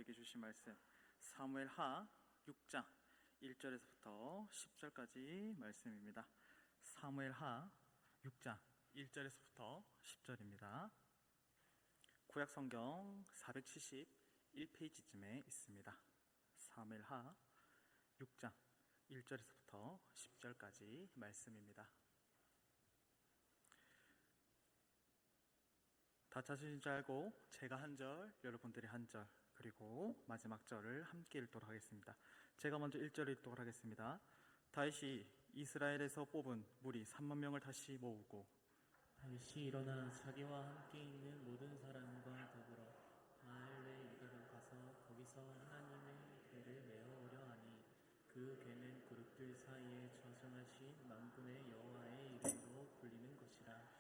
우리에게 주신 말씀 사무엘하 6장 1절에서부터 10절까지 말씀입니다. 사무엘하 6장 1절에서부터 10절입니다. 구약 성경 471페이지쯤에 있습니다. 사무엘하 6장 1절에서부터 10절까지 말씀입니다. 다 찾으신 줄 알고 제가 한 절, 여러분들이 한 절, 그리고 마지막 절을 함께 읽도록 하겠습니다. 제가 먼저 1절을 읽도록 하겠습니다. 다윗이 이스라엘에서 뽑은 무리 3만 명을 다시 모으고 다윗이 일어나 자기와 함께 있는 모든 사람과 더불어 바알레 이르러 가서 거기서 하나님의 궤를 메어 오려 하니 그 궤는 그룹들 사이에 저장하신 만군의 여호와의 이름으로 불리는 것이라.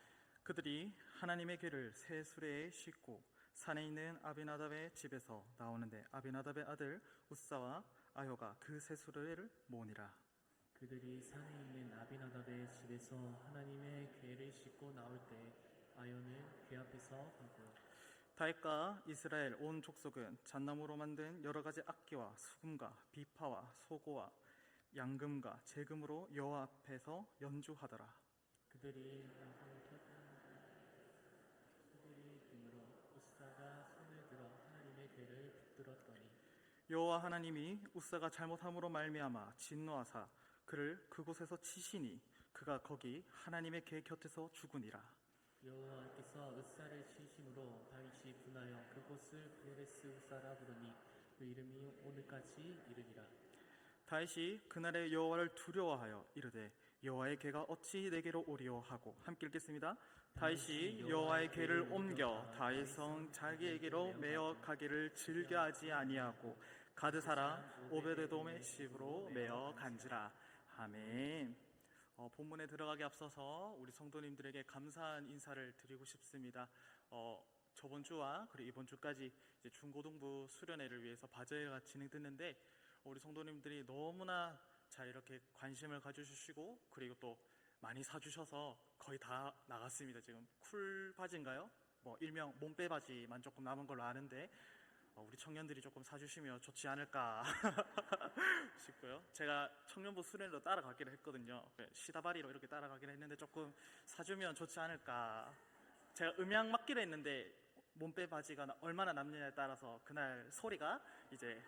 그들이 하나님의 궤를 새 수레에 싣고 산에 있는 아비나답의 집에서 나오는데 아비나답의 아들 우사와 아효가 그 새 수레를 모으니라. 그들이 산에 있는 아비나답의 집에서 하나님의 궤를 싣고 나올 때 아효는 궤 앞에서 가고 다윗과 이스라엘 온 족속은 잣나무로 만든 여러 가지 악기와 수금과 비파와 소고와 양금과 재금으로 여호와 앞에서 연주하더라. 그들이 등으로 우사가 손을 들어 하나님의 궤를 붙들었더니 여호와 하나님이 우사가 잘못함으로 말미암아 진노하사 그를 그곳에서 치시니 그가 거기 하나님의 궤 곁에서 죽으니라. 여호와께서 우사를 치심으로 다윗이 분하여 그곳을 브레스 우사라 부르니 그 이름이 오늘까지 이르니라. 다윗이 그날의 여호와를 두려워하여 이르되 여호와의 궤가 어찌 내게로 오리오 하고 함께 읽겠습니다. 다윗이 여호와의 궤를 옮겨 다윗 성 자기에게로 메어 가기를 즐겨하지 아니하고 가드 사람 오베데돔의 집으로 메어 간지라. 아멘. 본문에 들어가기 앞서서 우리 성도님들에게 감사한 인사를 드리고 싶습니다. 저번 주와 그리고 이번 주까지 이제 중고등부 수련회를 위해서 바제회가 진행됐는데 우리 성도님들이 너무나 잘 이렇게 관심을 가져주시고 그리고 또 많이 사주셔서 거의 다 나갔습니다. 지금 쿨 바지인가요? 일명 몸빼 바지만 조금 남은 걸로 아는데 우리 청년들이 조금 사주시면 좋지 않을까 싶고요. 제가 청년부 수련회로 따라가기로 했거든요. 시다바리로 이렇게 따라가기로 했는데 조금 사주면 좋지 않을까. 제가 음향 맡기로 했는데 몸빼 바지가 얼마나 남느냐에 따라서 그날 소리가 이제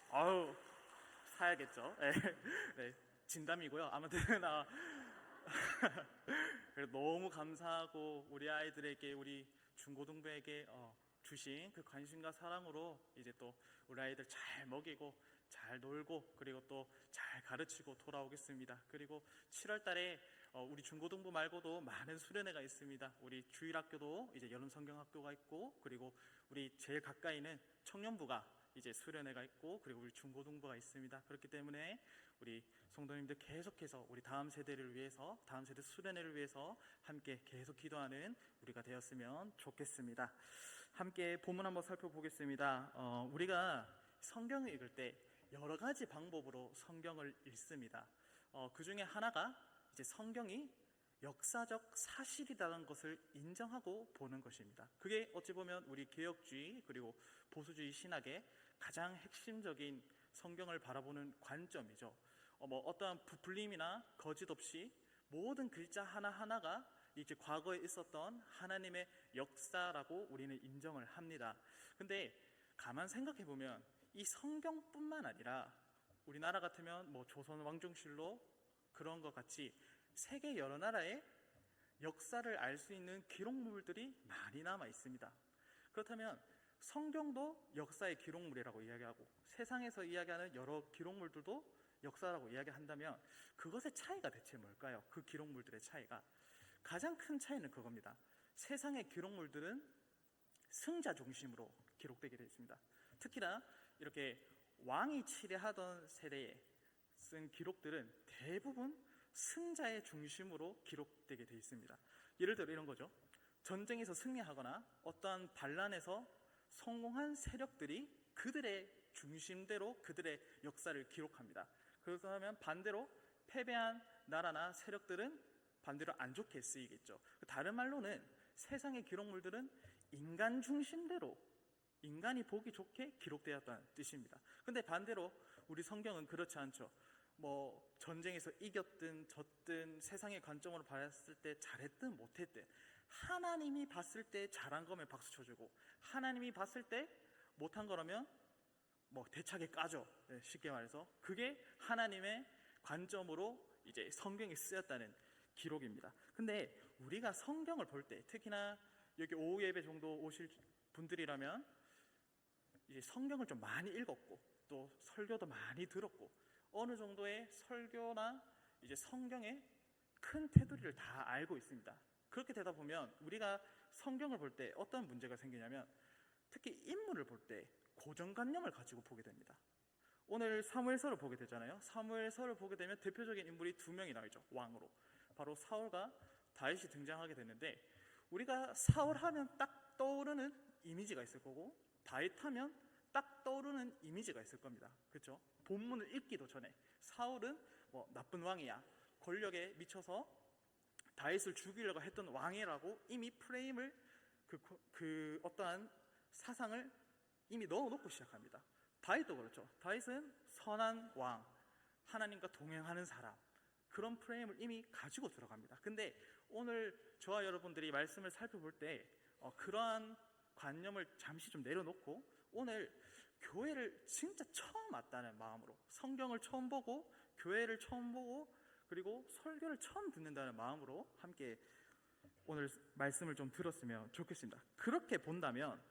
아우 사야겠죠. 네, 진담이고요. 아무튼 너무 감사하고 우리 아이들에게 우리 중고등부에게 주신 그 관심과 사랑으로 이제 또 우리 아이들 잘 먹이고 잘 놀고 그리고 또 잘 가르치고 돌아오겠습니다. 그리고 7월 달에 우리 중고등부 말고도 많은 수련회가 있습니다. 우리 주일학교도 이제 여름 성경학교가 있고 그리고 우리 제일 가까이는 청년부가 이제 수련회가 있고 그리고 우리 중고등부가 있습니다. 그렇기 때문에 우리 성도님들 계속해서 우리 다음 세대를 위해서 다음 세대 수련회를 위해서 함께 계속 기도하는 우리가 되었으면 좋겠습니다. 함께 본문 한번 살펴보겠습니다. 우리가 성경을 읽을 때 여러 가지 방법으로 성경을 읽습니다. 그 중에 하나가 이제 성경이 역사적 사실이라는 것을 인정하고 보는 것입니다. 그게 어찌 보면 우리 개혁주의 그리고 보수주의 신학의 가장 핵심적인 성경을 바라보는 관점이죠. 어떠한 부풀림이나 거짓 없이 모든 글자 하나하나가 이제 과거에 있었던 하나님의 역사라고 우리는 인정을 합니다. 근데 가만 생각해 보면 이 성경뿐만 아니라 우리나라 같으면 조선 왕정실록 그런 것 같이 세계 여러 나라의 역사를 알 수 있는 기록물들이 많이 남아 있습니다. 그렇다면 성경도 역사의 기록물이라고 이야기하고 세상에서 이야기하는 여러 기록물들도 역사라고 이야기한다면 그것의 차이가 대체 뭘까요? 그 기록물들의 차이가 가장 큰 차이는 그겁니다. 세상의 기록물들은 승자 중심으로 기록되게 되어 있습니다. 특히나 이렇게 왕이 치레하던 세대에 쓴 기록들은 대부분 승자의 중심으으로 기록되게 되어 있습니다. 예를 들어 이런 거죠. 전쟁에서 승리하거나 어떠한 반란에서 성공한 세력들이 그들의 중심대로 그들의 역사를 기록합니다. 그렇다면 반대로 패배한 나라나 세력들은 반대로 안 좋게 쓰이겠죠. 다른 말로는 세상의 기록물들은 인간 중심대로 인간이 보기 좋게 기록되었다는 뜻입니다. 근데 반대로 우리 성경은 그렇지 않죠. 뭐 전쟁에서 이겼든 졌든 세상의 관점으로 봤을 때 잘했든 못했든 하나님이 봤을 때 잘한 거면 박수 쳐주고 하나님이 봤을 때 못한 거라면 뭐 대차게 까죠. 네, 쉽게 말해서 그게 하나님의 관점으로 이제 성경에 쓰였다는 기록입니다. 근데 우리가 성경을 볼 때 특히나 여기 오후 예배 정도 오실 분들이라면 이제 성경을 좀 많이 읽었고 또 설교도 많이 들었고 어느 정도의 설교나 이제 성경의 큰 테두리를 다 알고 있습니다. 그렇게 되다 보면 우리가 성경을 볼 때 어떤 문제가 생기냐면 특히 인물을 볼 때 고정관념을 가지고 보게 됩니다. 오늘 사무엘서를 보게 되잖아요. 사무엘서를 보게 되면 대표적인 인물이 두 명이 나오죠. 왕으로. 바로 사울과 다윗이 등장하게 되는데 우리가 사울 하면 딱 떠오르는 이미지가 있을 거고 다윗 하면 딱 떠오르는 이미지가 있을 겁니다. 그렇죠? 본문을 읽기도 전에 사울은 뭐 나쁜 왕이야. 권력에 미쳐서 다윗을 죽이려고 했던 왕이라고 이미 프레임을 그 어떠한 사상을 이미 넣어놓고 시작합니다. 다윗도 그렇죠. 다윗은 선한 왕, 하나님과 동행하는 사람, 그런 프레임을 이미 가지고 들어갑니다. 근데 오늘 저와 여러분들이 말씀을 살펴볼 때 그러한 관념을 잠시 좀 내려놓고 오늘 교회를 진짜 처음 왔다는 마음으로 성경을 처음 보고 교회를 처음 보고 그리고 설교를 처음 듣는다는 마음으로 함께 오늘 말씀을 좀 들었으면 좋겠습니다. 그렇게 본다면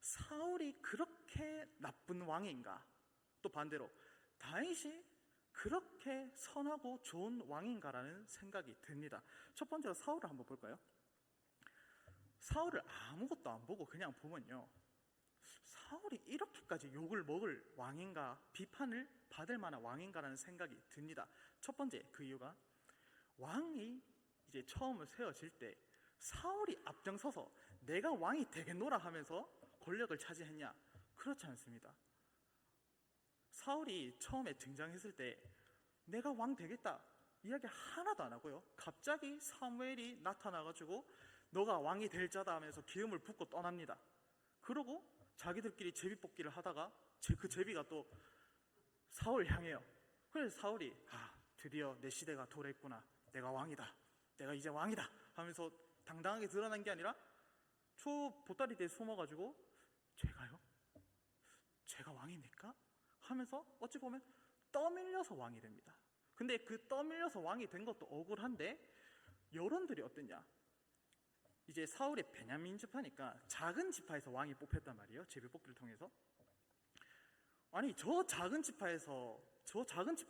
사울이 그렇게 나쁜 왕인가? 또 반대로 다윗이 그렇게 선하고 좋은 왕인가라는 생각이 듭니다. 첫 번째로 사울을 한번 볼까요? 사울을 아무것도 안 보고 그냥 보면요, 사울이 이렇게까지 욕을 먹을 왕인가, 비판을 받을 만한 왕인가라는 생각이 듭니다. 첫 번째 그 이유가 왕이 이제 처음 세워질 때 사울이 앞장서서 내가 왕이 되겠노라 하면서 권력을 차지했냐? 그렇지 않습니다. 사울이 처음에 등장했을 때 내가 왕 되겠다 이야기 하나도 안 하고요, 갑자기 사무엘이 나타나가지고 너가 왕이 될 자다 하면서 기름을 붓고 떠납니다. 그러고 자기들끼리 제비뽑기를 하다가 그 제비가 또 사울 향해요. 그래서 사울이 드디어 내 시대가 도래했구나, 내가 왕이다, 내가 이제 왕이다 하면서 당당하게 드러난 게 아니라 저 보따리 뒤에 숨어가지고 제가요? 제가 왕입니까? 하면서 어찌 보면 떠밀려서 왕이 됩니다. 근데 그 떠밀려서 왕이 된 것도 억울한데 여론들이 어땠냐? 이제 사울이 베냐민 지파니까 작은 지파에서 왕이 뽑혔단 말이에요. 제비뽑기를 통해서. 아니 저 작은 지파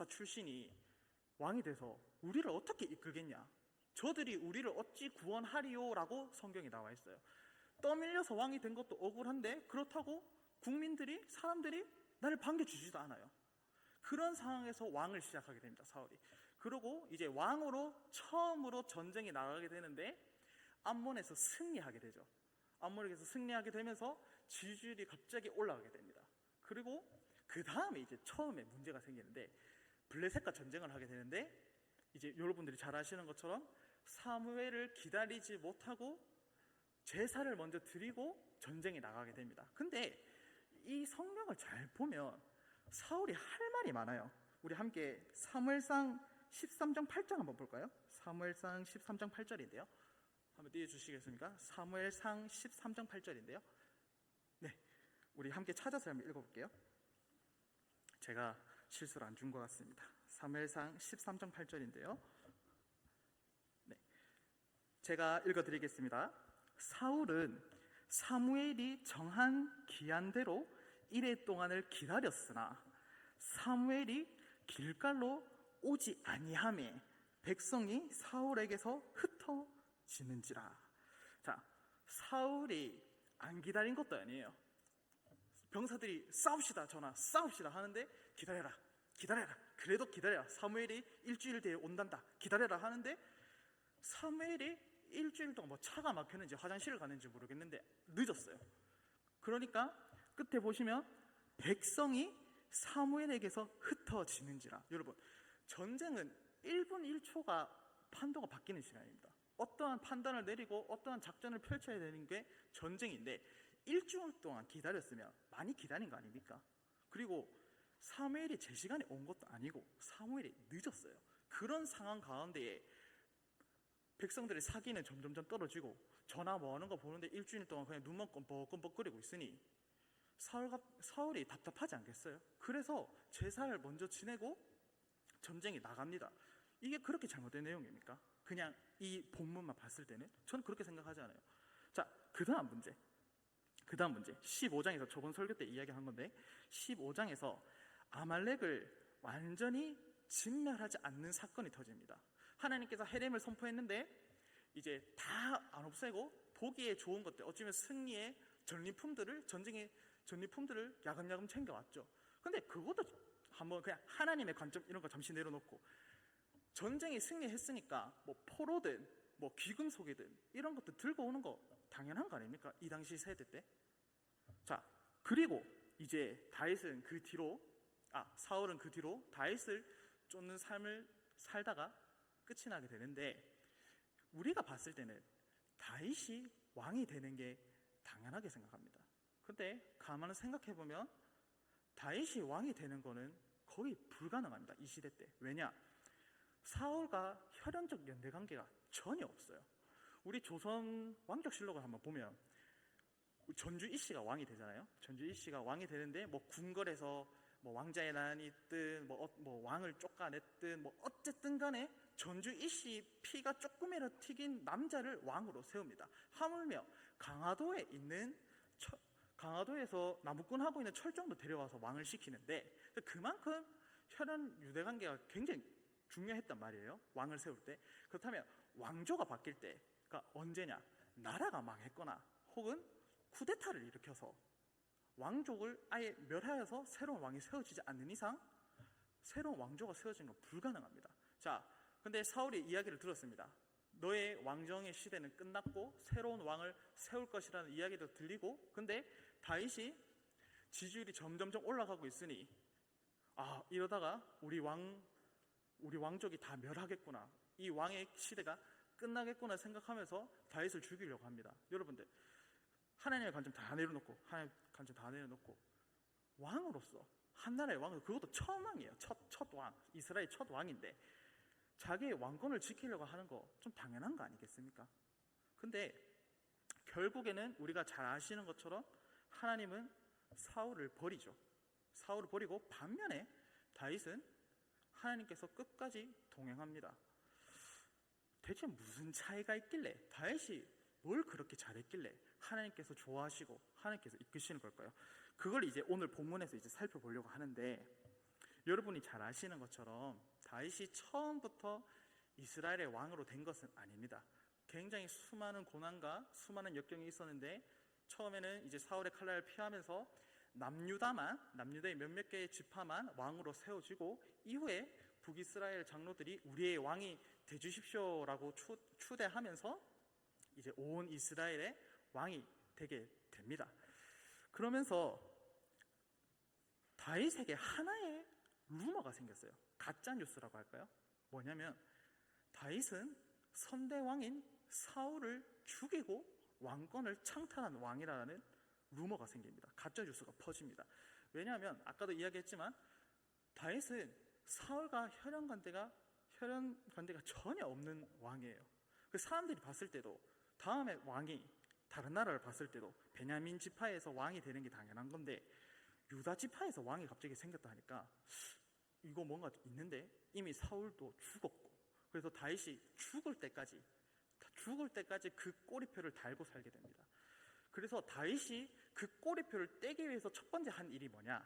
출신이 왕이 돼서 우리를 어떻게 이끌겠냐? 저들이 우리를 어찌 구원하리요라고 성경에 나와 있어요. 떠밀려서 왕이 된 것도 억울한데 그렇다고 국민들이, 사람들이 나를 반겨주지도 않아요. 그런 상황에서 왕을 시작하게 됩니다, 사울이. 그리고 이제 왕으로 처음으로 전쟁에 나가게 되는데 암몬에서 승리하게 되죠. 암몬에서 승리하게 되면서 지지율이 갑자기 올라가게 됩니다. 그리고 그 다음에 이제 처음에 문제가 생기는데 블레셋과 전쟁을 하게 되는데 이제 여러분들이 잘 아시는 것처럼 사무엘을 기다리지 못하고 제사를 먼저 드리고 전쟁에 나가게 됩니다. 근데 이 성경을 잘 보면 사울이 할 말이 많아요. 우리 함께 사무엘상 13장 8절 한번 볼까요? 사무엘상 13장 8절인데요. 한번 띄워주시겠습니까? 사무엘상 13장 8절인데요. 네, 우리 함께 찾아서 한번 읽어볼게요. 제가 실수를 안 준 것 같습니다. 사무엘상 13장 8절인데요. 네, 제가 읽어드리겠습니다. 사울은 사무엘이 정한 기한대로 이레 동안을 기다렸으나 사무엘이 길갈로 오지 아니하매 백성이 사울에게서 흩어지는지라. 자, 사울이 안 기다린 것도 아니에요. 병사들이 싸웁시다, 전하, 싸웁시다 하는데 기다려라, 기다려라, 그래도 기다려라, 사무엘이 일주일 뒤에 온단다, 기다려라 하는데 사무엘이 일주일 동안 뭐 차가 막혔는지 화장실을 갔는지 모르겠는데 늦었어요. 그러니까 끝에 보시면 백성이 사무엘에게서 흩어지는지라. 여러분, 전쟁은 1분 1초가 판도가 바뀌는 시간입니다. 어떠한 판단을 내리고 어떠한 작전을 펼쳐야 되는 게 전쟁인데 일주일 동안 기다렸으면 많이 기다린 거 아닙니까? 그리고 사무엘이 제 시간에 온 것도 아니고 사무엘이 늦었어요. 그런 상황 가운데에 백성들의 사기는 점점점 떨어지고 전화 뭐 하는 거 보는데 일주일 동안 그냥 눈만 껌뻑껌뻑거리고 있으니 사울이 답답하지 않겠어요? 그래서 제사를 먼저 지내고 전쟁에 나갑니다. 이게 그렇게 잘못된 내용입니까? 그냥 이 본문만 봤을 때는 저는 그렇게 생각하지 않아요. 자, 그 다음 문제 15장에서 저번 설교 때 이야기한 건데 15장에서 아말렉을 완전히 진멸하지 않는 사건이 터집니다. 하나님께서 헤렘을 선포했는데 이제 다 안 없애고 보기에 좋은 것들, 어쩌면 승리의 전쟁의 전리품들을 야금야금 챙겨왔죠. 근데 그것도 한번 그냥 하나님의 관점 이런 거 잠시 내려놓고 전쟁에 승리했으니까 뭐 포로든 뭐 귀금속이든 이런 것도 들고 오는 거 당연한 거 아닙니까? 이 당시 세대 때. 자, 그리고 이제 사울은 그 뒤로 다윗을 쫓는 삶을 살다가 끝이 나게 되는데, 우리가 봤을 때는 다윗이 왕이 되는 게 당연하게 생각합니다. 근데 가만히 생각해보면 다윗이 왕이 되는 거는 거의 불가능합니다. 이 시대 때. 왜냐? 사울과 혈연적 연대관계가 전혀 없어요. 우리 조선 왕족실록을 한번 보면 전주 이씨가 왕이 되잖아요. 전주 이씨가 왕이 되는데 뭐 궁궐에서 뭐 왕자의 난이 있든 뭐 왕을 쫓아냈든 뭐 어쨌든 간에 전주 이씨 피가 조금이라도 튀긴 남자를 왕으로 세웁니다. 하물며 강화도에서 남욱군하고 있는 철종도 데려와서 왕을 시키는데 그만큼 혈연 유대관계가 굉장히 중요했단 말이에요. 왕을 세울 때. 그렇다면 왕조가 바뀔 때가 언제냐? 나라가 망했거나 혹은 쿠데타를 일으켜서 왕족을 아예 멸하여서 새로운 왕이 세워지지 않는 이상 새로운 왕조가 세워지는 건 불가능합니다. 자, 근데 사울이 이야기를 들었습니다. 너의 왕정의 시대는 끝났고 새로운 왕을 세울 것이라는 이야기도 들리고, 근데 다윗이 지지율이 점점점 올라가고 있으니 이러다가 우리 왕족이 다 멸하겠구나, 이 왕의 시대가 끝나겠구나 생각하면서 다윗을 죽이려고 합니다. 여러분들, 하나님의 관점 다 내려놓고 왕으로서 한 나라의 왕은, 그것도 첫 왕이에요. 첫 왕, 이스라엘 첫 왕인데 자기의 왕권을 지키려고 하는 거 좀 당연한 거 아니겠습니까? 근데 결국에는 우리가 잘 아시는 것처럼 하나님은 사울을 버리죠. 사울을 버리고 반면에 다윗은 하나님께서 끝까지 동행합니다. 대체 무슨 차이가 있길래, 다윗이 뭘 그렇게 잘했길래 하나님께서 좋아하시고 하나님께서 이끄시는 걸까요? 그걸 이제 오늘 본문에서 이제 살펴보려고 하는데, 여러분이 잘 아시는 것처럼 다윗이 처음부터 이스라엘의 왕으로 된 것은 아닙니다. 굉장히 수많은 고난과 수많은 역경이 있었는데, 처음에는 이제 사울의 칼날을 피하면서 남유다의 몇몇 개의 지파만 왕으로 세워지고, 이후에 북이스라엘 장로들이 우리의 왕이 되주십시오라고 추대하면서 이제 온 이스라엘의 왕이 되게 됩니다. 그러면서 다윗에게 하나의 루머가 생겼어요. 가짜 뉴스라고 할까요? 뭐냐면 다윗은 선대왕인 사울을 죽이고 왕권을 창탈한 왕이라는 루머가 생깁니다. 가짜 뉴스가 퍼집니다. 왜냐하면 아까도 이야기했지만 다윗은 사울과 혈연 관계가 전혀 없는 왕이에요. 그 사람들이 봤을 때도, 다음에 왕이 다른 나라를 봤을 때도 베냐민 지파에서 왕이 되는 게 당연한 건데, 유다 지파에서 왕이 갑자기 생겼다 하니까 이거 뭔가 있는데, 이미 사울도 죽었고, 그래서 다윗이 죽을 때까지 그 꼬리표를 달고 살게 됩니다. 그래서 다윗이 그 꼬리표를 떼기 위해서 첫 번째 한 일이 뭐냐?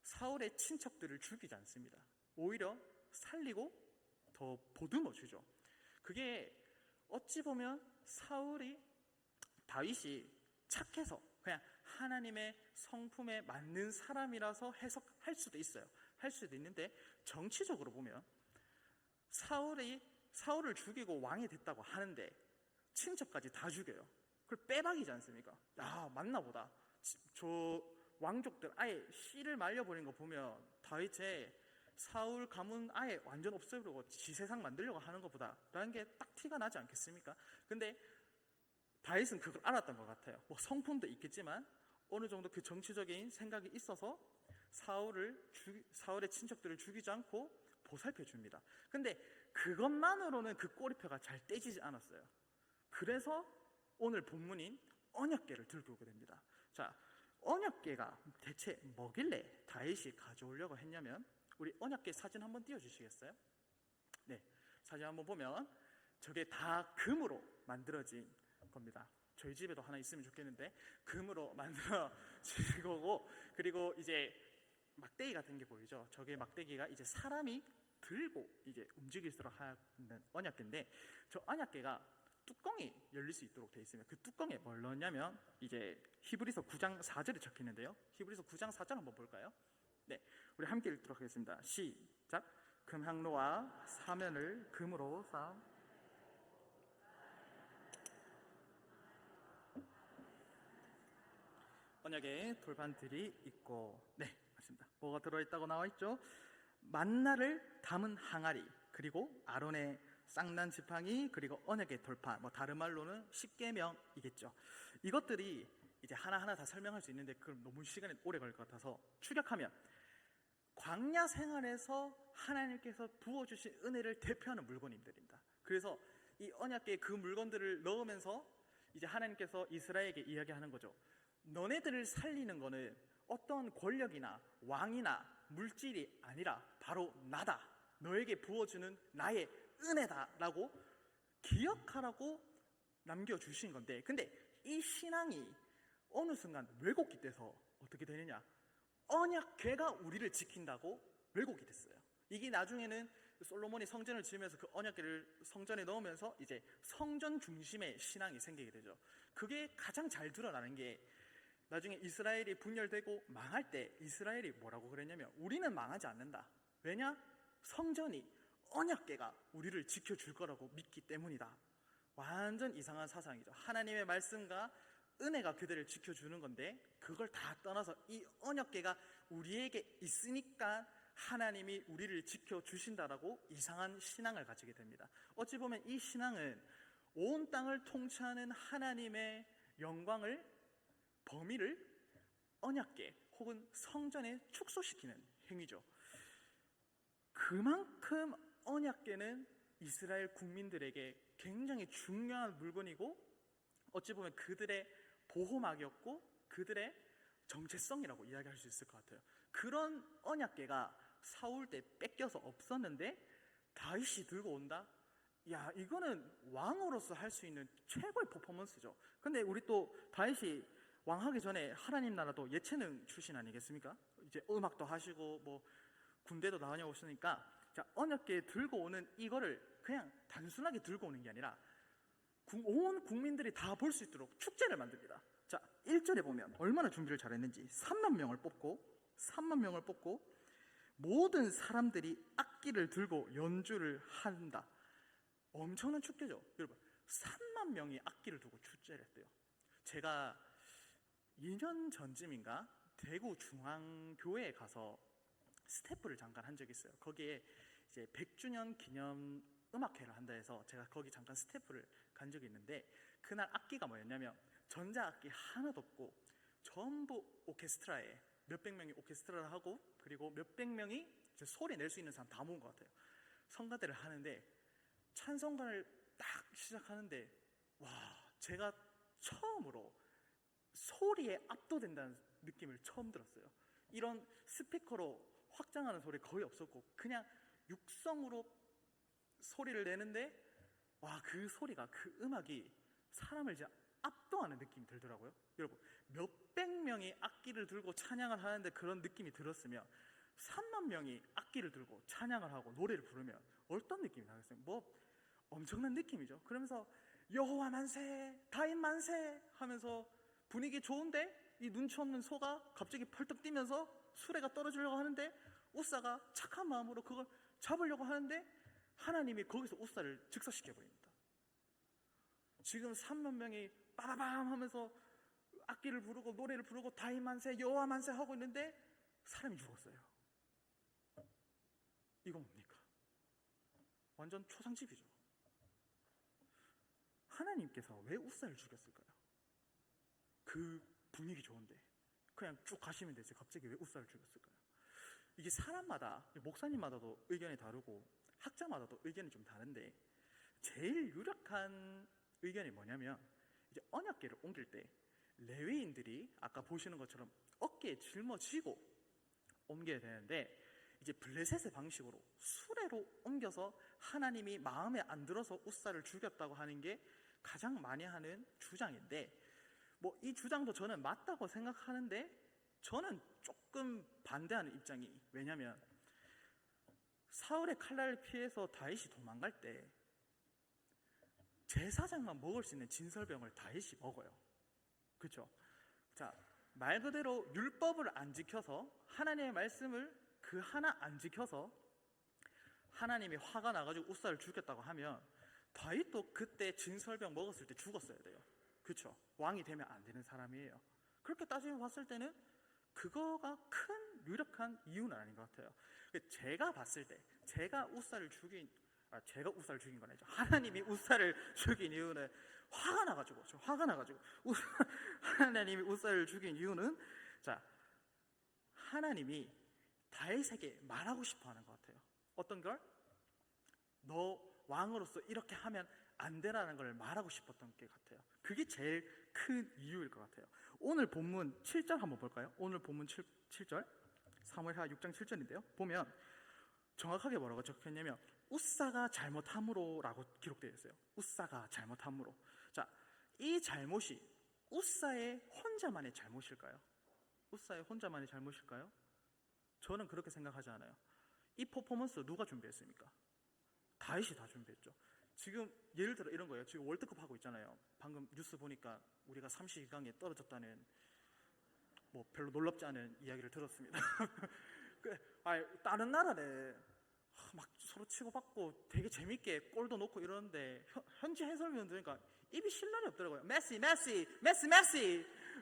사울의 친척들을 죽이지 않습니다. 오히려 살리고 더 보듬어 주죠. 그게 어찌 보면 다윗이 착해서 그냥 하나님의 성품에 맞는 사람이라서 해석할 수도 있어요. 할 수도 있는데, 정치적으로 보면 사울을 죽이고 왕이 됐다고 하는데 친척까지 다 죽여요. 그걸 빼박이지 않습니까? 맞나 보다. 저 왕족들 아예 씨를 말려버린 거 보면 다윗의 사울 가문 아예 완전 없애버리고 지 세상 만들려고 하는 것보다 라는 게 딱 티가 나지 않겠습니까? 근데 다윗은 그걸 알았던 것 같아요. 뭐 성품도 있겠지만 어느 정도 그 정치적인 생각이 있어서 사울의 친척들을 죽이지 않고 보살펴 줍니다. 근데 그것만으로는 그 꼬리표가 잘 떼지지 않았어요. 그래서 오늘 본문인 언약궤를 들고 오게 됩니다. 자, 언약궤가 대체 뭐길래 다윗이 가져오려고 했냐면, 우리 언약궤 사진 한번 띄워주시겠어요? 네, 사진 한번 보면 저게 다 금으로 만들어진 겁니다. 저희 집에도 하나 있으면 좋겠는데 금으로 만들어진 거고, 그리고 이제 막대기 같은 게 보이죠? 저게 막대기가 이제 사람이 들고 이제 움직일 수 있도록 하는 언약궤인데, 저 언약궤가 뚜껑이 열릴 수 있도록 되어 있으면 그 뚜껑에 뭘 넣었냐면, 이제 히브리서 9장 4절에 적혀 있는데요. 히브리서 9장 4절 한번 볼까요? 네, 우리 함께 읽도록 하겠습니다. 시작. 금향로와 사면을 금으로 쌓은 언약의 돌판들이 있고, 네, 맞습니다. 뭐가 들어있다고 나와 있죠? 만나를 담은 항아리, 그리고 아론의 쌍난 지팡이, 그리고 언약의 돌판, 뭐 다른 말로는 십계명이겠죠. 이것들이 이제 하나하나 다 설명할 수 있는데 그럼 너무 시간이 오래 걸릴 것 같아서 축약하면, 광야 생활에서 하나님께서 부어주신 은혜를 대표하는 물건들입니다. 그래서 이 언약궤에 그 물건들을 넣으면서 이제 하나님께서 이스라엘에게 이야기하는 거죠. 너네들을 살리는 거는 어떤 권력이나 왕이나 물질이 아니라 바로 나다. 너에게 부어주는 나의 은혜다라고 기억하라고 남겨주신 건데, 근데 이 신앙이 어느 순간 왜곡이 돼서 어떻게 되느냐, 언약궤가 우리를 지킨다고 왜곡이 됐어요. 이게 나중에는 솔로몬이 성전을 지으면서 그 언약궤를 성전에 넣으면서 이제 성전 중심의 신앙이 생기게 되죠. 그게 가장 잘 드러나는 게, 나중에 이스라엘이 분열되고 망할 때 이스라엘이 뭐라고 그랬냐면, 우리는 망하지 않는다. 왜냐? 성전이, 언약궤가 우리를 지켜줄 거라고 믿기 때문이다. 완전 이상한 사상이죠. 하나님의 말씀과 은혜가 그들을 지켜주는 건데, 그걸 다 떠나서 이 언약궤가 우리에게 있으니까 하나님이 우리를 지켜주신다라고 이상한 신앙을 가지게 됩니다. 어찌 보면 이 신앙은 온 땅을 통치하는 하나님의 영광을, 범위를 언약궤 혹은 성전에 축소시키는 행위죠. 그만큼 언약궤는 이스라엘 국민들에게 굉장히 중요한 물건이고, 어찌 보면 그들의 보호막이었고 그들의 정체성이라고 이야기할 수 있을 것 같아요. 그런 언약궤가 사울 때 뺏겨서 없었는데 다윗이 들고 온다? 야, 이거는 왕으로서 할 수 있는 최고의 퍼포먼스죠. 근데 우리 또 다윗이 왕하기 전에 하나님 나라도 예체능 출신 아니겠습니까? 이제 음악도 하시고 뭐 군대도 다녀오시니까, 자, 언약궤 들고 오는 이거를 그냥 단순하게 들고 오는 게 아니라 온 국민들이 다 볼 수 있도록 축제를 만듭니다. 자, 1절에 보면 얼마나 준비를 잘했는지, 3만 명을 뽑고 모든 사람들이 악기를 들고 연주를 한다. 엄청난 축제죠. 여러분, 3만 명이 악기를 두고 축제를 했대요. 제가 2년 전쯤인가 대구 중앙교회에 가서 스태프를 잠깐 한 적이 있어요. 거기에 이제 100주년 기념 음악회를 한다 해서 제가 거기 잠깐 스태프를 간 적이 있는데, 그날 악기가 뭐였냐면 전자악기 하나도 없고 전부 오케스트라에 몇백 명이 오케스트라를 하고, 그리고 몇백 명이 소리 낼 수 있는 사람 다 모은 것 같아요. 성가대를 하는데 찬송가를 딱 시작하는데, 와, 제가 처음으로 소리에 압도된다는 느낌을 처음 들었어요. 이런 스피커로 확장하는 소리 거의 없었고 그냥 육성으로 소리를 내는데, 와, 그 소리가, 그 음악이 사람을 이제 압도하는 느낌이 들더라고요. 여러분, 몇백 명이 악기를 들고 찬양을 하는데 그런 느낌이 들었으면 3만 명이 악기를 들고 찬양을 하고 노래를 부르면 어떤 느낌이 나겠어요? 뭐 엄청난 느낌이죠. 그러면서 여호와 만세, 다윗 만세 하면서 분위기 좋은데, 이 눈치 없는 소가 갑자기 펄떡 뛰면서 수레가 떨어지려고 하는데 우사가 착한 마음으로 그걸 잡으려고 하는데 하나님이 거기서 우사를 즉사시켜 버립니다. 지금 3만 명이 빠바밤 하면서 악기를 부르고 노래를 부르고 다윗 만세, 여호와 만세 하고 있는데 사람이 죽었어요. 이거 뭡니까? 완전 초상집이죠. 하나님께서 왜 우사를 죽였을까요? 그 분위기 좋은데 그냥 쭉 가시면 되지 갑자기 왜 우사를 죽였을까요? 이게 사람마다, 목사님마다도 의견이 다르고 학자마다도 의견이 좀 다른데 제일 유력한 의견이 뭐냐면, 이제 언약궤를 옮길 때 레위인들이 아까 보시는 것처럼 어깨에 짊어지고 옮겨야 되는데, 이제 블레셋의 방식으로 수레로 옮겨서 하나님이 마음에 안 들어서 우사를 죽였다고 하는 게 가장 많이 하는 주장인데, 뭐 이 주장도 저는 맞다고 생각하는데 저는 조금 반대하는 입장이, 왜냐면 사울의 칼날을 피해서 다윗이 도망갈 때 제사장만 먹을 수 있는 진설병을 다윗이 먹어요. 그렇죠? 자, 말 그대로 율법을 안 지켜서, 하나님의 말씀을 그 하나 안 지켜서 하나님이 화가 나가지고 우사를 죽였다고 하면 다윗도 그때 진설병 먹었을 때 죽었어야 돼요. 그렇죠? 왕이 되면 안 되는 사람이에요. 그렇게 따지고 봤을 때는 그거가 큰 유력한 이유는 아닌 것 같아요. 제가 봤을 때 제가 우사를 죽인 건 아니죠. 하나님이 우사를 죽인 이유는 화가 나가지고 하나님이 우사를 죽인 이유는, 자, 하나님이 다윗에게 말하고 싶어 하는 것 같아요. 어떤 걸? 너 왕으로서 이렇게 하면 안 되라는 걸 말하고 싶었던 게 같아요. 그게 제일 큰 이유일 것 같아요. 오늘 본문 7절 한번 볼까요? 오늘 본문 7절, 사무엘하 6장 7절인데요. 보면 정확하게 뭐라고 적혀있냐면 우사가 잘못함으로 라고 기록되어 있어요. 우사가 잘못함으로. 자, 이 잘못이 우사의 혼자만의 잘못일까요? 우사의 혼자만의 잘못일까요? 저는 그렇게 생각하지 않아요. 이 퍼포먼스 누가 준비했습니까? 다윗이 다 준비했죠. 지금 예를 들어 이런 거예요. 지금 월드컵 하고 있잖아요. 방금 뉴스 보니까 우리가 32강에 떨어졌다는, 뭐 별로 놀랍지 않은 이야기를 들었습니다. 다른 나라는 막 서로 치고받고 되게 재밌게 골도 넣고 이러는데 현지 해설위원 들으니까 입이 쉴 날이 없더라고요. 메시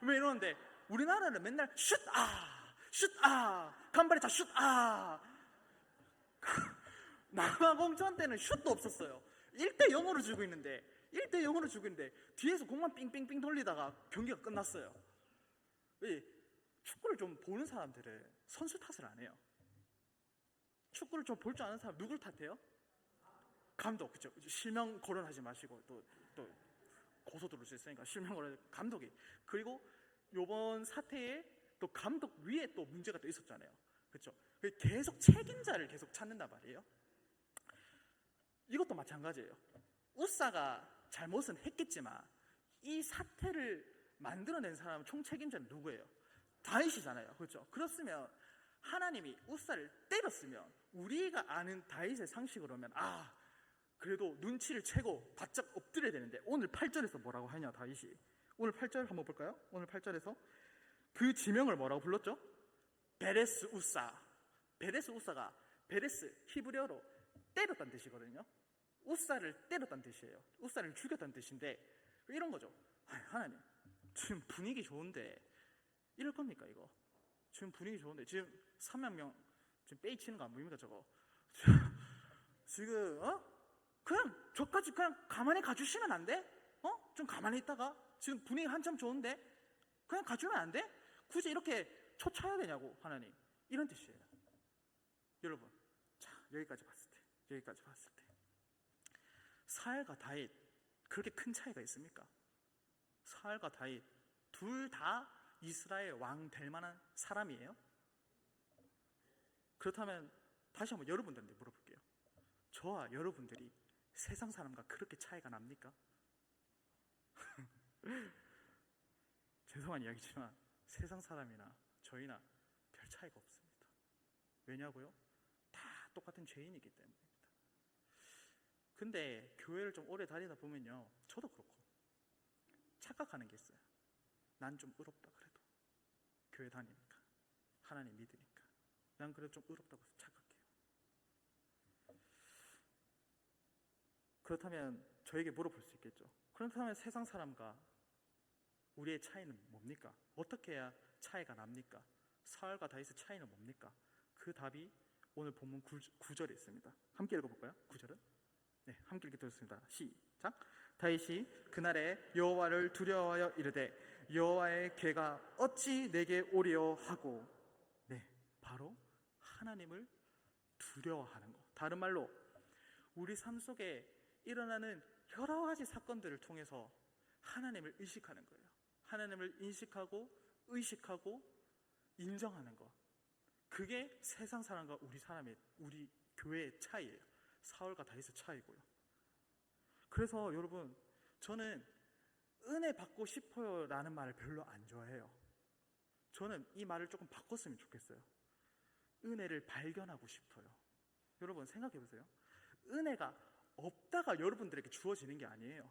왜 이러는데, 우리나라는 맨날 슛 간발의 슛 남아공전 때는 슛도 없었어요. 1대0으로 주고 있는데 뒤에서 공만 삥삥삥 돌리다가 경기가 끝났어요. 왜? 축구를 좀 보는 사람들은 선수 탓을 안 해요. 축구를 좀 볼 줄 아는 사람 누굴 탓해요? 감독. 그렇죠? 실명 거론하지 마시고 또 고소 들을 수 있으니까 실명 거론, 감독이. 그리고 요번 사태에 또 감독 위에 또 문제가 또 있었잖아요. 그렇죠? 계속 책임자를 계속 찾는단 말이에요. 이것도 마찬가지예요. 우사가 잘못은 했겠지만 이 사태를 만들어낸 사람은 총책임자는 누구예요? 다윗이잖아요. 그렇죠? 그렇으면 하나님이 우사를 때렸으면 우리가 아는 다윗의 상식으로면 그래도 눈치를 채고 바짝 엎드려야 되는데, 오늘 8절에서 뭐라고 하냐 다윗이. 오늘 8절 한번 볼까요? 오늘 8절에서 그 지명을 뭐라고 불렀죠? 베레스 우사. 베레스 우사가, 베레스 히브리어로 때렸다는 뜻이거든요. 우사를 때렸다는 뜻이에요. 우사를 죽였다는 뜻인데, 이런 거죠. 하나님, 지금 분위기 좋은데 이럴 겁니까 이거? 지금 분위기 좋은데 지금 3만 명 지금 빼이치는 거 안 보입니까 저거? 지금 그냥 저까지 그냥 가만히 가주시면 안 돼? 좀 가만히 있다가 지금 분위기 한참 좋은데 그냥 가주면 안 돼? 굳이 이렇게 초쳐야 되냐고 하나님, 이런 뜻이에요. 여러분, 자, 여기까지 봤을 때 사울과 다윗 그렇게 큰 차이가 있습니까? 사울과 다윗 둘 다 이스라엘 왕 될 만한 사람이에요? 그렇다면 다시 한번 여러분들한테 물어볼게요. 저와 여러분들이 세상 사람과 그렇게 차이가 납니까? 죄송한 이야기지만 세상 사람이나 저희나 별 차이가 없습니다. 왜냐고요? 다 똑같은 죄인이기 때문입니다. 근데 교회를 좀 오래 다니다 보면요, 저도 그렇고 착각하는 게 있어요. 난 좀 의롭다 그래도, 교회 다니니까, 하나님 믿으니까 난 그래도 좀 의롭다고 착각해요. 그렇다면 저에게 물어볼 수 있겠죠. 그렇다면 세상 사람과 우리의 차이는 뭡니까? 어떻게 해야 차이가 납니까? 사울과 다윗의 차이는 뭡니까? 그 답이 오늘 본문 9절에 있습니다. 함께 읽어볼까요? 9절은? 네, 함께 읽겠습니다. 시작. 시작. 다윗이 그날에 여호와를 두려워하여 이르되 여호와의 괴가 어찌 내게 오리요 하고, 네, 바로 하나님을 두려워하는 것. 다른 말로 우리 삶 속에 일어나는 여러 가지 사건들을 통해서 하나님을 의식하는 거예요. 하나님을 인식하고 의식하고 인정하는 것. 그게 세상 사람과 우리 교회의 차이예요. 사울과 다윗의 차이고요. 그래서 여러분, 저는 은혜 받고 싶어요 라는 말을 별로 안 좋아해요. 저는 이 말을 조금 바꿨으면 좋겠어요. 은혜를 발견하고 싶어요. 여러분 생각해 보세요. 은혜가 없다가 여러분들에게 주어지는 게 아니에요.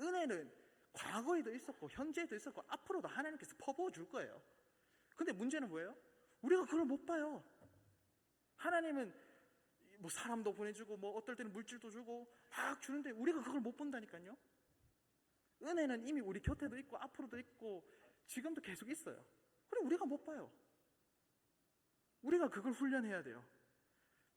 은혜는 과거에도 있었고 현재에도 있었고 앞으로도 하나님께서 퍼부어 줄 거예요. 근데 문제는 뭐예요? 우리가 그걸 못 봐요. 하나님은 뭐 사람도 보내주고 뭐 어떨 때는 물질도 주고 막 주는데 우리가 그걸 못 본다니까요. 은혜는 이미 우리 곁에도 있고 앞으로도 있고 지금도 계속 있어요. 그래 우리가 못 봐요. 우리가 그걸 훈련해야 돼요.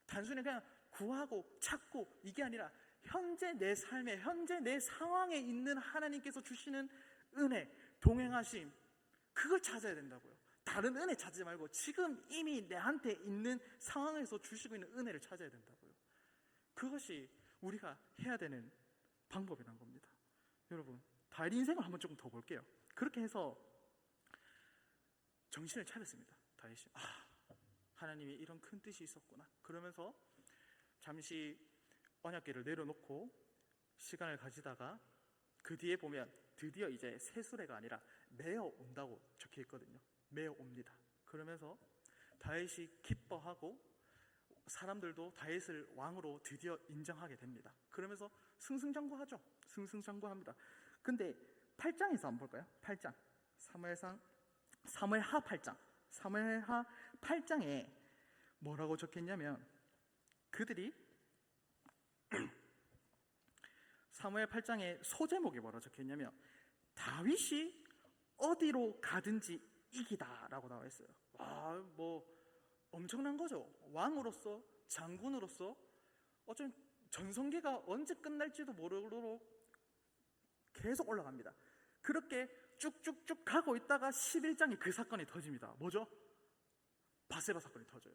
단순히 그냥 구하고 찾고 이게 아니라 현재 내 삶에, 현재 내 상황에 있는 하나님께서 주시는 은혜, 동행하심, 그걸 찾아야 된다고요. 다른 은혜 찾지 말고 지금 이미 내한테 있는 상황에서 주시고 있는 은혜를 찾아야 된다고요. 그것이 우리가 해야 되는 방법이란 겁니다. 여러분, 다윗 인생을 한번 조금 더 볼게요. 그렇게 해서 정신을 차렸습니다. 다윗이 하나님이 이런 큰 뜻이 있었구나. 그러면서 잠시 언약궤를 내려놓고 시간을 가지다가 그 뒤에 보면 드디어 이제 새 수레가 아니라 메어 온다고 적혀 있거든요. 메어 옵니다. 그러면서 다윗이 기뻐하고 사람들도 다윗을 왕으로 드디어 인정하게 됩니다. 그러면서 승승장구하죠. 승승장구합니다. 근데 8장에서 한번 볼까요? 8장 사무엘하 8장 사무엘하 8장에 뭐라고 적혀있냐면 그들이 사무엘 8장의 소제목이 뭐라고 적혀있냐면 다윗이 어디로 가든지 이기다 라고 나와 있어요. 뭐 엄청난 거죠. 왕으로서 장군으로서 어쩌면 전성기가 언제 끝날지도 모르도록 계속 올라갑니다. 그렇게 쭉쭉쭉 가고 있다가 11장에 그 사건이 터집니다. 뭐죠? 바세바 사건이 터져요.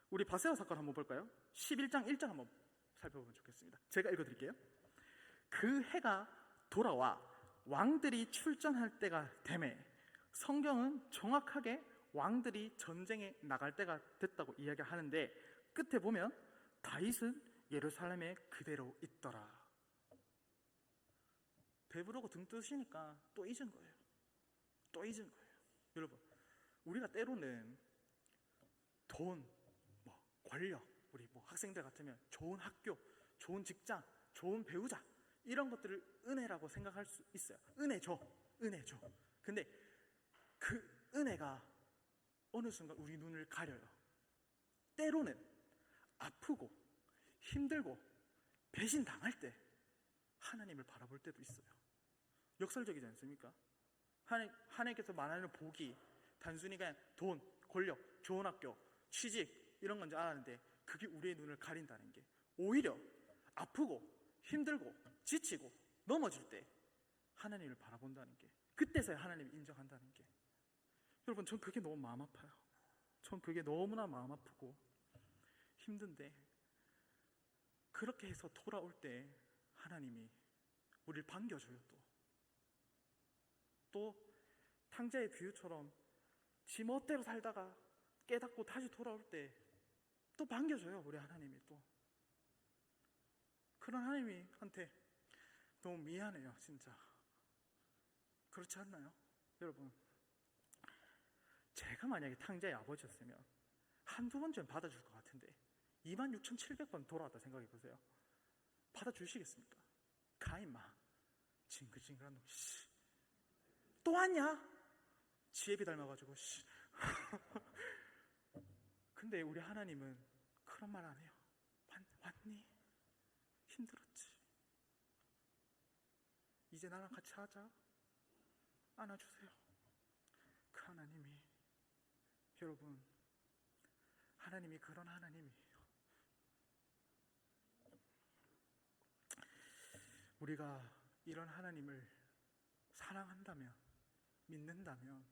우리 바세바 사건 한번 볼까요? 11장 1장 한번 살펴보면 좋겠습니다. 제가 읽어드릴게요. 그 해가 돌아와 왕들이 출전할 때가 되매, 성경은 정확하게 왕들이 전쟁에 나갈 때가 됐다고 이야기하는데 끝에 보면 다윗은 예루살렘에 그대로 있더라. 배부르고 등 뜨시니까 또 잊은 거예요. 또 잊은 거예요. 여러분, 우리가 때로는 돈, 권력, 우리 학생들 같으면 좋은 학교, 좋은 직장, 좋은 배우자 이런 것들을 은혜라고 생각할 수 있어요. 은혜 줘. 근데 그 은혜가 어느 순간 우리 눈을 가려요. 때로는 아프고 힘들고 배신당할 때 하나님을 바라볼 때도 있어요. 역설적이지 않습니까? 하나님께서 말하는 복이 단순히 그냥 돈, 권력, 좋은 학교, 취직 이런 건 줄 알았는데 그게 우리의 눈을 가린다는 게 오히려 아프고 힘들고 지치고 넘어질 때 하나님을 바라본다는 게 그때서야 하나님을 인정한다는 게 여러분 전 그게 너무 마음 아파요. 전 그게 너무나 마음 아프고 힘든데 그렇게 해서 돌아올 때 하나님이 우리를 반겨줘요. 또 탕자의 비유처럼 지 멋대로 살다가 깨닫고 다시 돌아올 때 또 반겨줘요. 우리 하나님이 또 그런 하나님한테 너무 미안해요. 진짜 그렇지 않나요? 여러분 제가 만약에 탕자의 아버지였으면 한두 번쯤 받아줄 것 같은데 26,700번 돌아왔다 생각해보세요. 받아주시겠습니까? 가 임마 징글징글한 놈 또 왔냐? 지혜비 닮아가지고 근데 우리 하나님은 그런 말 안 해요. 왔니? 힘들었지? 이제 나랑 같이 하자. 안아주세요. 그 하나님이 여러분 하나님이 그런 하나님이에요. 우리가 이런 하나님을 사랑한다면, 믿는다면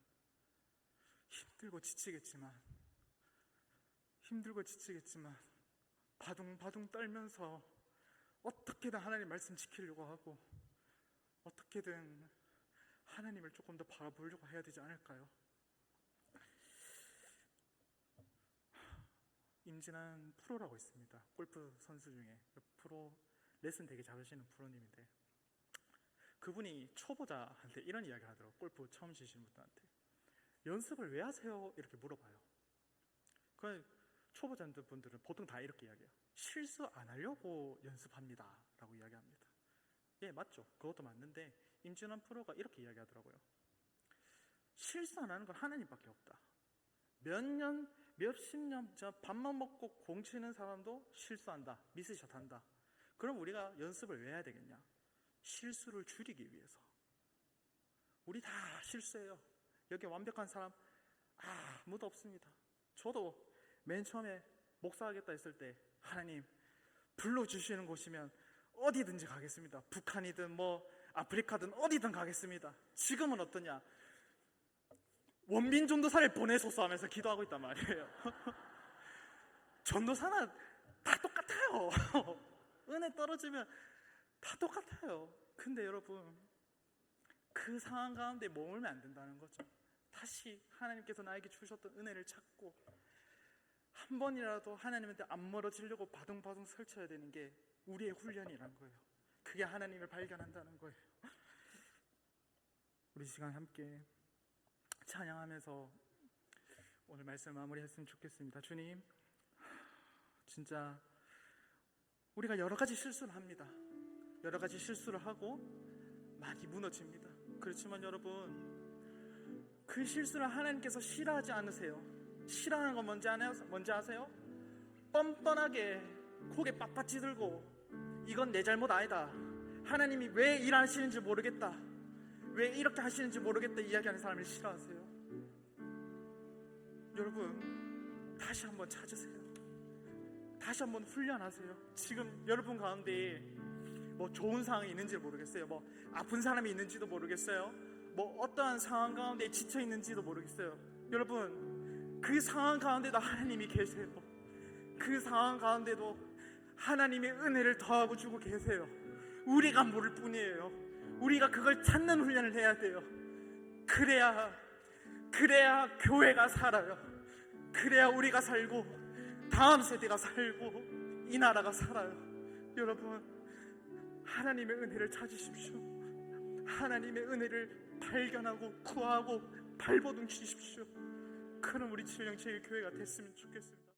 힘들고 지치겠지만 바둥바둥 떨면서 어떻게든 하나님 말씀 지키려고 하고 어떻게든 하나님을 조금 더 바라보려고 해야 되지 않을까요? 임진한 프로라고 있습니다. 골프 선수 중에 프로 레슨 되게 잘하시는 프로님인데, 그분이 초보자한테 이런 이야기를 하더라고요. 골프 처음 치시는 분들한테 연습을 왜 하세요? 이렇게 물어봐요. 그 초보자분들은 보통 다 이렇게 이야기해요. 실수 안 하려고 연습합니다 라고 이야기합니다. 예, 맞죠. 그것도 맞는데 임진환 프로가 이렇게 이야기하더라고요. 실수 안 하는 건 하나님밖에 없다. 몇십 년 밥만 먹고 공 치는 사람도 실수한다, 미스샷 한다. 그럼 우리가 연습을 왜 해야 되겠냐? 실수를 줄이기 위해서. 우리 다 실수해요. 여기 완벽한 사람 아무도 없습니다. 저도 맨 처음에 목사하겠다 했을 때 하나님 불러주시는 곳이면 어디든지 가겠습니다. 북한이든 뭐 아프리카든 어디든 가겠습니다. 지금은 어떠냐? 원빈 전도사를 보내소서 하면서 기도하고 있단 말이에요. 전도사는 다 똑같아요. 은혜 떨어지면 다 똑같아요. 근데 여러분, 그 상황 가운데 머물면 안 된다는 거죠. 다시 하나님께서 나에게 주셨던 은혜를 찾고 한 번이라도 하나님한테 안 멀어지려고 바둥바둥 설쳐야 되는 게 우리의 훈련이란 거예요. 그게 하나님을 발견한다는 거예요. 우리 시간 함께 찬양하면서 오늘 말씀 마무리했으면 좋겠습니다. 주님, 진짜 우리가 여러 가지 실수를 합니다. 여러 가지 실수를 하고 많이 무너집니다. 그렇지만 여러분, 그 실수를 하나님께서 싫어하지 않으세요. 싫어하는 건 뭔지 아세요? 뻔뻔하게 고개 빳빳이 들고 이건 내 잘못 아니다, 하나님이 왜 일하시는지 모르겠다, 왜 이렇게 하시는지 모르겠다 이야기하는 사람을 싫어하세요. 여러분, 다시 한번 찾으세요. 다시 한번 훈련하세요. 지금 여러분 가운데 뭐 좋은 상황이 있는지 모르겠어요. 뭐 아픈 사람이 있는지도 모르겠어요. 뭐 어떠한 상황 가운데 지쳐 있는지도 모르겠어요. 여러분, 그 상황 가운데도 하나님이 계세요. 그 상황 가운데도 하나님의 은혜를 더하고 주고 계세요. 우리가 모를 뿐이에요. 우리가 그걸 찾는 훈련을 해야 돼요. 그래야 교회가 살아요. 그래야 우리가 살고 다음 세대가 살고 이 나라가 살아요. 여러분, 하나님의 은혜를 찾으십시오. 하나님의 은혜를 발견하고 구하고 발버둥 치십시오. 그럼 우리 칠령체의 교회가 됐으면 좋겠습니다.